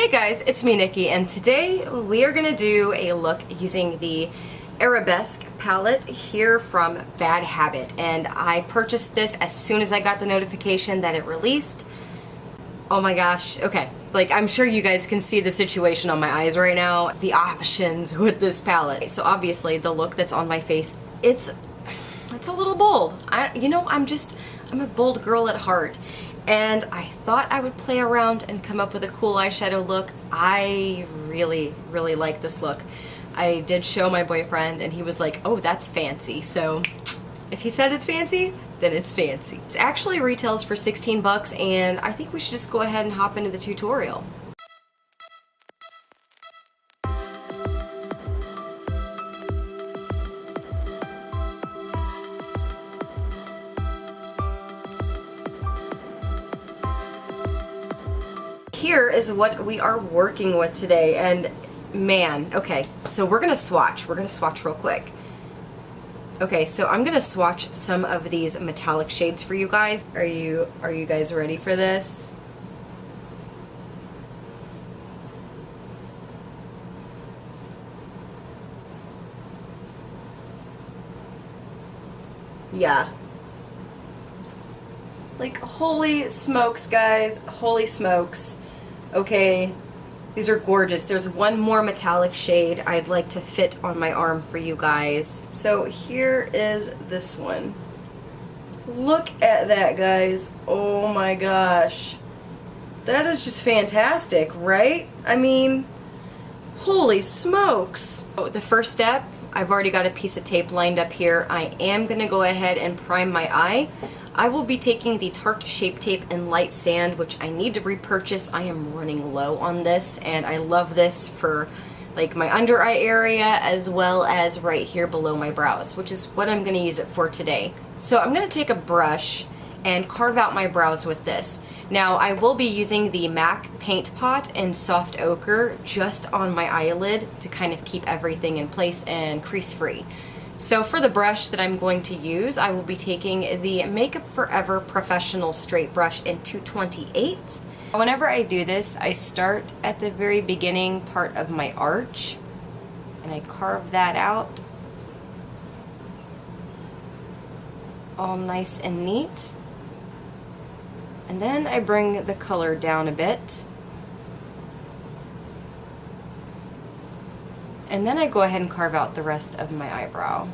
Hey guys, it's me Nikki, and today we are going to do a look using the Arabesque palette here from Bad Habit, and I purchased this as soon as I got the notification that it released. Oh my gosh, okay, like I'm sure you guys can see the situation on my eyes right now, the options with this palette. So obviously the look that's on my face, it's a little bold. I'm a bold girl at heart. And I thought I would play around and come up with a cool eyeshadow look. I really like this look. I did show my boyfriend and he was like, oh, that's fancy. So if he said it's fancy, then it's fancy. It actually retails for 16 bucks, and I think we should just go ahead and hop into the tutorial. Here is what we are working with today, and man, okay, so we're gonna swatch real quick. Okay, so I'm gonna swatch some of these metallic shades for you guys. Are you guys ready for this? Yeah. Like, holy smokes, guys, holy smokes. Okay, these are gorgeous. There's one more metallic shade I'd like to fit on my arm for you guys. So here is this one. Look at that, guys. Oh my gosh. That is just fantastic, right? I mean, holy smokes. So the first step, I've already got a piece of tape lined up here. I am gonna go ahead and prime my eye. I will be taking the Tarte Shape Tape in Light Sand, which I need to repurchase. I am running low on this, and I love this for like my under eye area as well as right here below my brows, which is what I'm going to use it for today. So I'm going to take a brush and carve out my brows with this. Now I will be using the MAC Paint Pot in Soft Ochre just on my eyelid to kind of keep everything in place and crease free. So for the brush that I'm going to use, I will be taking the Makeup Forever Professional Straight Brush in 228. Whenever I do this, I start at the very beginning part of my arch, and I carve that out all nice and neat. And then I bring the color down a bit. And then I go ahead and carve out the rest of my eyebrow.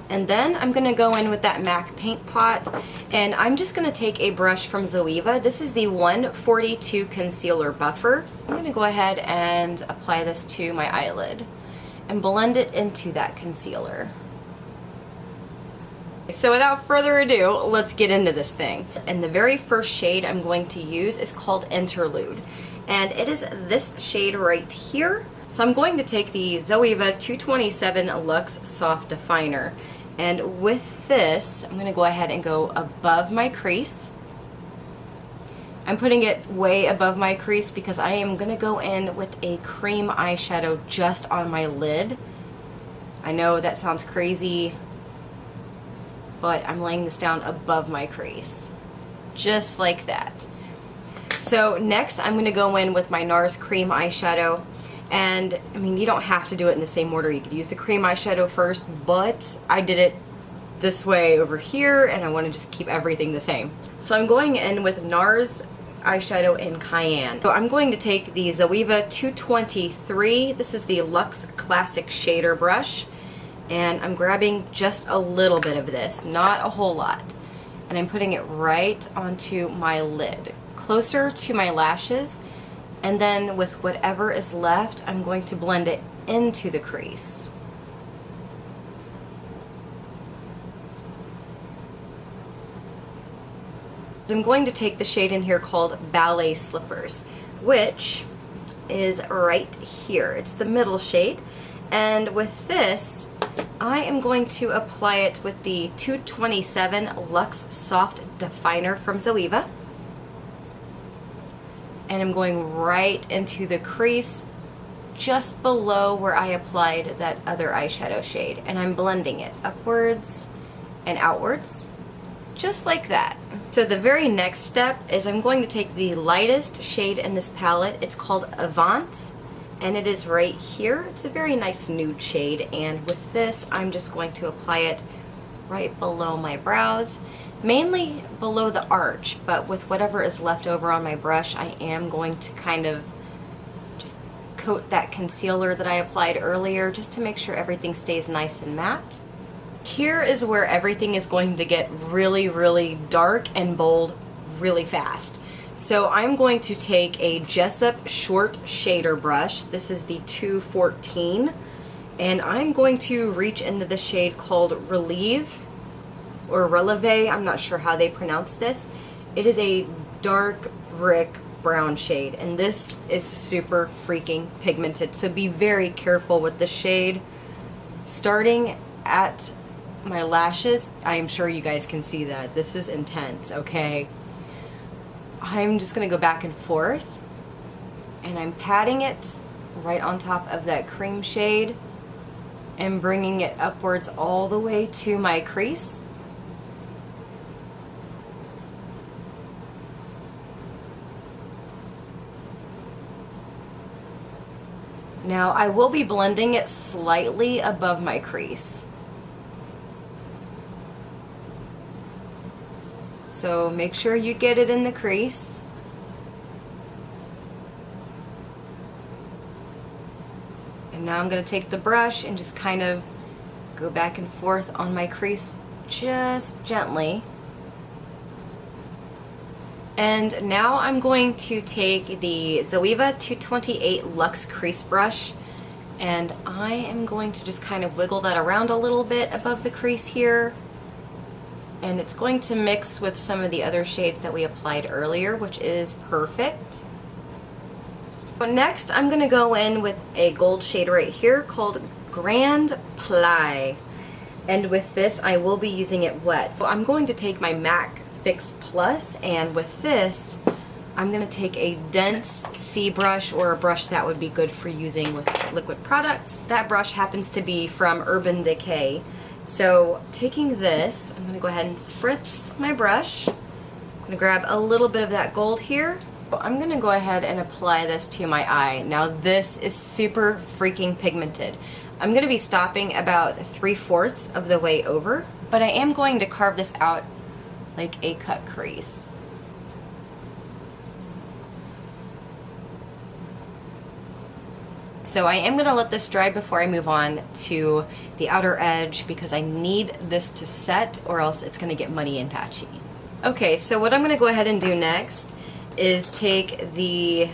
And then I'm going to go in with that MAC Paint Pot, and I'm just going to take a brush from Zoeva. This is the 142 Concealer Buffer. I'm going to go ahead and apply this to my eyelid and blend it into that concealer. So without further ado, let's get into this thing. And the very first shade I'm going to use is called Interlude. And it is this shade right here. So I'm going to take the Zoeva 227 Luxe Soft Definer, and with this I'm going to go ahead and go above my crease. I'm putting it way above my crease because I am going to go in with a cream eyeshadow just on my lid. I know that sounds crazy, but I'm laying this down above my crease, just like that. So next I'm going to go in with my NARS cream eyeshadow, and I mean, you don't have to do it in the same order. You could use the cream eyeshadow first, but I did it this way over here and I want to just keep everything the same. So I'm going in with NARS eyeshadow in Cayenne. So I'm going to take the Zoeva 223, this is the Luxe Classic Shader brush, and I'm grabbing just a little bit of this, not a whole lot, and I'm putting it right onto my lid, closer to my lashes, and then with whatever is left, I'm going to blend it into the crease. I'm going to take the shade in here called Ballet Slippers, which is right here. It's the middle shade, and with this, I am going to apply it with the 227 Luxe Soft Definer from Zoeva. And I'm going right into the crease just below where I applied that other eyeshadow shade, and I'm blending it upwards and outwards just like that. So the very next step is I'm going to take the lightest shade in this palette. It's called Avant, and it is right here. It's a very nice nude shade, and with this I'm just going to apply it right below my brows, mainly below the arch, but with whatever is left over on my brush, I am going to kind of just coat that concealer that I applied earlier just to make sure everything stays nice and matte. Here is where everything is going to get really, really dark and bold really fast. So I'm going to take a Jessup short shader brush. This is the 214, and I'm going to reach into the shade called Relieve or Releve. I'm not sure how they pronounce this. It is a dark brick brown shade, and this is super freaking pigmented, so be very careful with the shade. Starting at my lashes, I am sure you guys can see that this is intense. Okay, I'm just gonna go back and forth, and I'm patting it right on top of that cream shade and bringing it upwards all the way to my crease. Now I will be blending it slightly above my crease. So make sure you get it in the crease. And now I'm going to take the brush and just kind of go back and forth on my crease just gently. And now I'm going to take the Zoeva 228 Luxe Crease Brush, and I am going to just kind of wiggle that around a little bit above the crease here. And it's going to mix with some of the other shades that we applied earlier, which is perfect. So next, I'm going to go in with a gold shade right here called Grand Ply. And with this, I will be using it wet. So I'm going to take my MAC Fix Plus, and with this, I'm going to take a dense C brush, or a brush that would be good for using with liquid products. That brush happens to be from Urban Decay. So taking this, I'm going to go ahead and spritz my brush. I'm going to grab a little bit of that gold here. I'm going to go ahead and apply this to my eye. Now this is super freaking pigmented. I'm going to be stopping about 3/4 of the way over, but I am going to carve this out like a cut crease. So I am going to let this dry before I move on to the outer edge, because I need this to set or else it's going to get muddy and patchy. Okay, so what I'm going to go ahead and do next is take the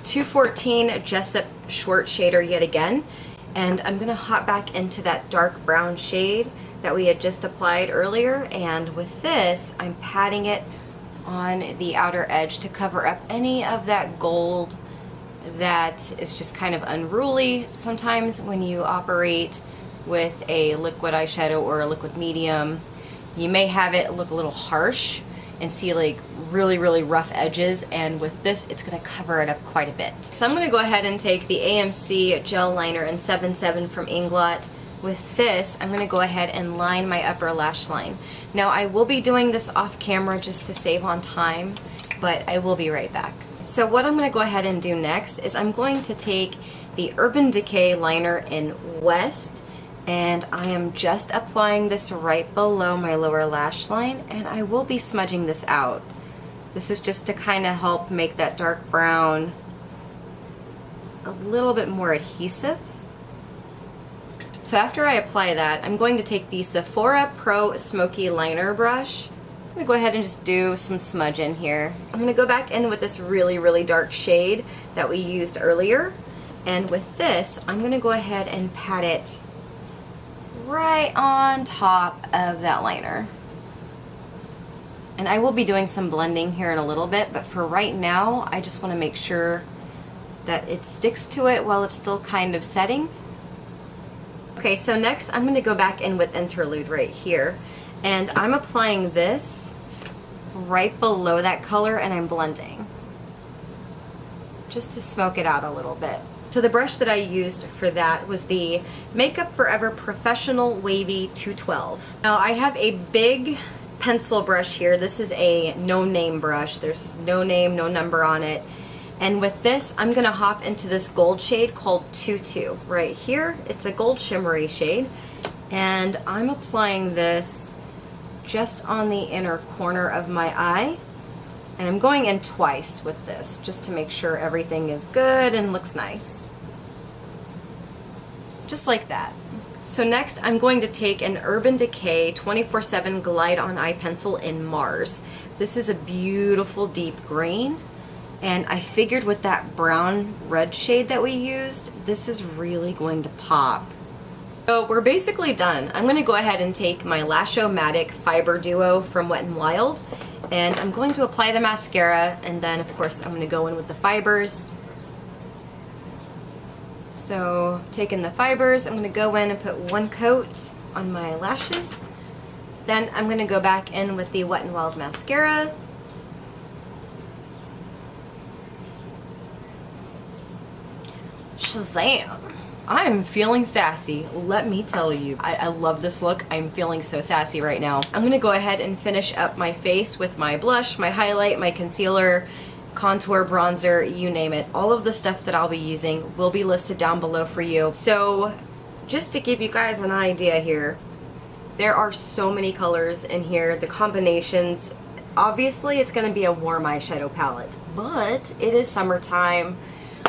214 Jessup short shader yet again, and I'm going to hop back into that dark brown shade that we had just applied earlier, and with this I'm patting it on the outer edge to cover up any of that gold that is just kind of unruly. Sometimes when you operate with a liquid eyeshadow or a liquid medium, you may have it look a little harsh and see like really, really rough edges, and with this it's going to cover it up quite a bit. So I'm going to go ahead and take the AMC Gel Liner in 7.7 from Inglot. With this, I'm going to go ahead and line my upper lash line. Now I will be doing this off camera just to save on time, but I will be right back. So what I'm going to go ahead and do next is I'm going to take the Urban Decay liner in West, and I am just applying this right below my lower lash line, and I will be smudging this out. This is just to kind of help make that dark brown a little bit more adhesive. So after I apply that, I'm going to take the Sephora Pro Smoky Liner brush. I'm going to go ahead and just do some smudge in here. I'm going to go back in with this really, really dark shade that we used earlier. And with this, I'm going to go ahead and pat it right on top of that liner. And I will be doing some blending here in a little bit, but for right now, I just want to make sure that it sticks to it while it's still kind of setting. Okay, so next I'm going to go back in with Interlude right here, and I'm applying this right below that color, and I'm blending just to smoke it out a little bit. So the brush that I used for that was the Makeup Forever Professional Wavy 212. Now I have a big pencil brush here. This is a no-name brush. There's no name, no number on it. And with this, I'm gonna hop into this gold shade called Tutu right here. It's a gold shimmery shade. And I'm applying this just on the inner corner of my eye. And I'm going in twice with this just to make sure everything is good and looks nice. Just like that. So next I'm going to take an Urban Decay 24/7 Glide On Eye Pencil in Mars. This is a beautiful deep green, and I figured with that brown red shade that we used, this is really going to pop. So we're basically done. I'm going to go ahead and take my Lash-O-Matic Fiber Duo from Wet n Wild, and I'm going to apply the mascara, and then of course I'm going to go in with the fibers. So taking the fibers, I'm going to go in and put one coat on my lashes. Then I'm going to go back in with the Wet n Wild mascara. Shazam! I'm feeling sassy, let me tell you. I love this look. I'm feeling so sassy right now. I'm going to go ahead and finish up my face with my blush, my highlight, my concealer, contour, bronzer, you name it. All of the stuff that I'll be using will be listed down below for you. So just to give you guys an idea here, there are so many colors in here, the combinations. Obviously it's going to be a warm eyeshadow palette, but it is summertime.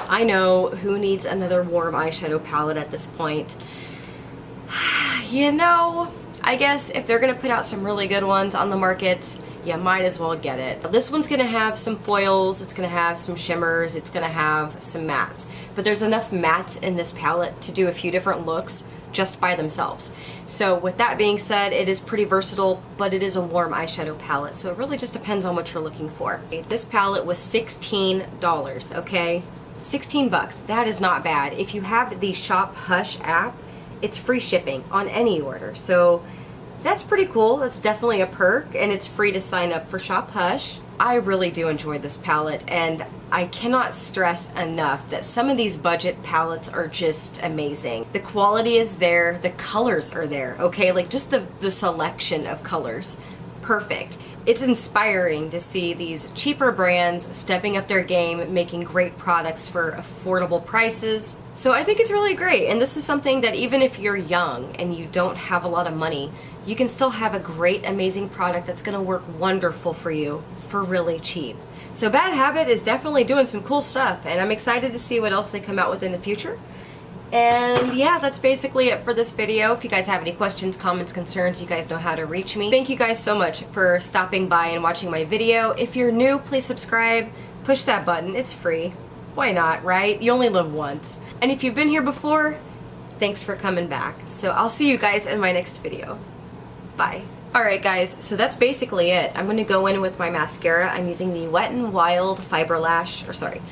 I know, who needs another warm eyeshadow palette at this point? You know, I guess if they're going to put out some really good ones on the market, you might as well get it. This one's going to have some foils, it's going to have some shimmers, it's going to have some mattes. But there's enough mattes in this palette to do a few different looks just by themselves. So with that being said, it is pretty versatile, but it is a warm eyeshadow palette, so it really just depends on what you're looking for. This palette was $16, okay? 16 bucks. That is not bad. If you have the Shop Hush app, it's free shipping on any order. So that's pretty cool. That's definitely a perk, and it's free to sign up for Shop Hush. I really do enjoy this palette, and I cannot stress enough that some of these budget palettes are just amazing. The quality is there, the colors are there, okay? Like just the selection of colors, perfect. It's inspiring to see these cheaper brands stepping up their game, making great products for affordable prices. So I think it's really great, and this is something that even if you're young and you don't have a lot of money, you can still have a great, amazing product that's going to work wonderful for you for really cheap. So Bad Habit is definitely doing some cool stuff, and I'm excited to see what else they come out with in the future. And yeah, that's basically it for this video. If you guys have any questions, comments, concerns, you guys know how to reach me. Thank you guys so much for stopping by and watching my video. If you're new, please subscribe, push that button, it's free. Why not, right? You only live once. And if you've been here before, thanks for coming back. So I'll see you guys in my next video. Bye. Alright guys, so that's basically it. I'm going to go in with my mascara. I'm using the Wet n Wild Fiber Lash, or sorry.